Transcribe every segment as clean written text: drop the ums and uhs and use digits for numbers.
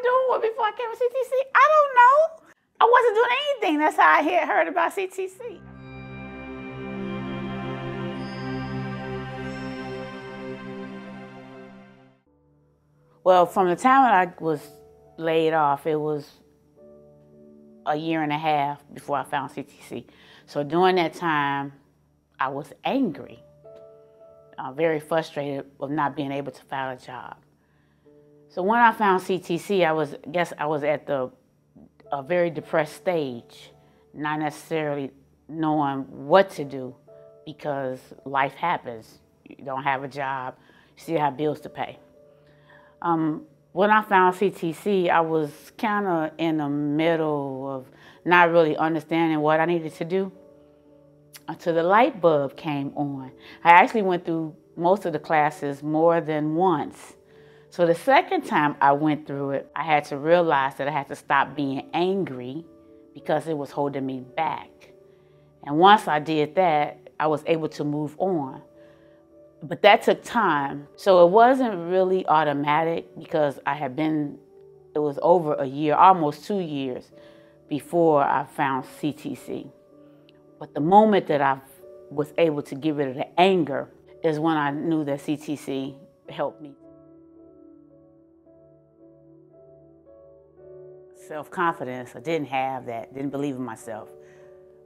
doing before I came to CTC? I don't know. I wasn't doing anything. That's how I had heard about CTC. Well, from the time that I was laid off, it was a year and a half before I found CTC. So during that time, I was angry, very frustrated of not being able to find a job. So when I found CTC, I was at a very depressed stage, not necessarily knowing what to do because life happens. You don't have a job, you still have bills to pay. When I found CTC, I was kind of in the middle of not really understanding what I needed to do until the light bulb came on. I actually went through most of the classes more than once. So the second time I went through it, I had to realize that I had to stop being angry because it was holding me back. And once I did that, I was able to move on. But that took time. So it wasn't really automatic because it was over a year, almost 2 years before I found CTC. But the moment that I was able to get rid of the anger is when I knew that CTC helped me. Self-confidence, I didn't have that, didn't believe in myself.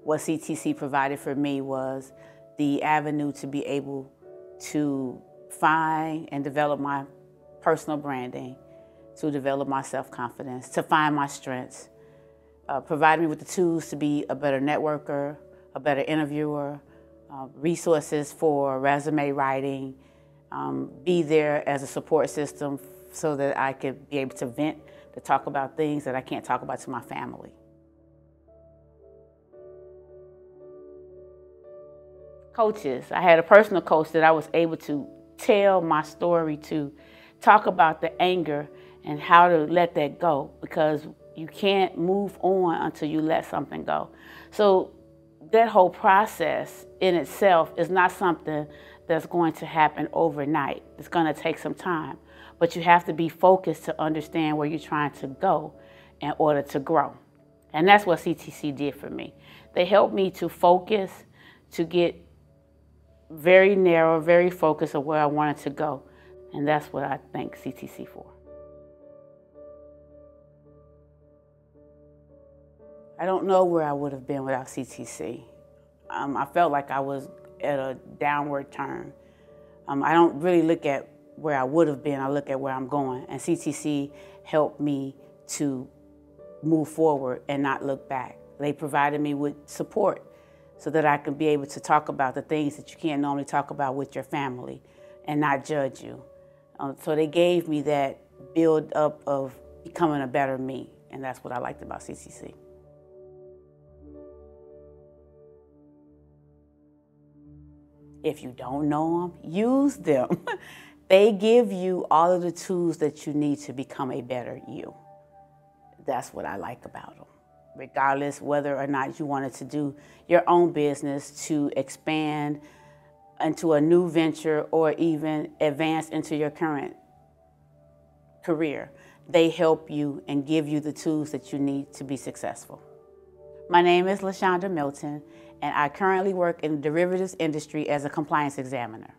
What CTC provided for me was the avenue to be able to find and develop my personal branding, to develop my self-confidence, to find my strengths, provide me with the tools to be a better networker, a better interviewer, resources for resume writing, be there as a support system so that I could be able to vent, to talk about things that I can't talk about to my family. Coaches. I had a personal coach that I was able to tell my story to, talk about the anger and how to let that go, because you can't move on until you let something go. So that whole process in itself is not something that's going to happen overnight. It's going to take some time, but you have to be focused to understand where you're trying to go in order to grow. And that's what CTC did for me. They helped me to focus, to get very narrow, very focused on where I wanted to go. And that's what I thank CTC for. I don't know where I would have been without CTC. I felt like I was at a downward turn. I don't really look at where I would have been, I look at where I'm going. And CTC helped me to move forward and not look back. They provided me with support so that I could be able to talk about the things that you can't normally talk about with your family and not judge you. So they gave me that build up of becoming a better me, and that's what I liked about CTC. If you don't know them, use them. They give you all of the tools that you need to become a better you. That's what I like about them. Regardless whether or not you wanted to do your own business, to expand into a new venture, or even advance into your current career, they help you and give you the tools that you need to be successful. My name is LaShonda Milton, and I currently work in the derivatives industry as a compliance examiner.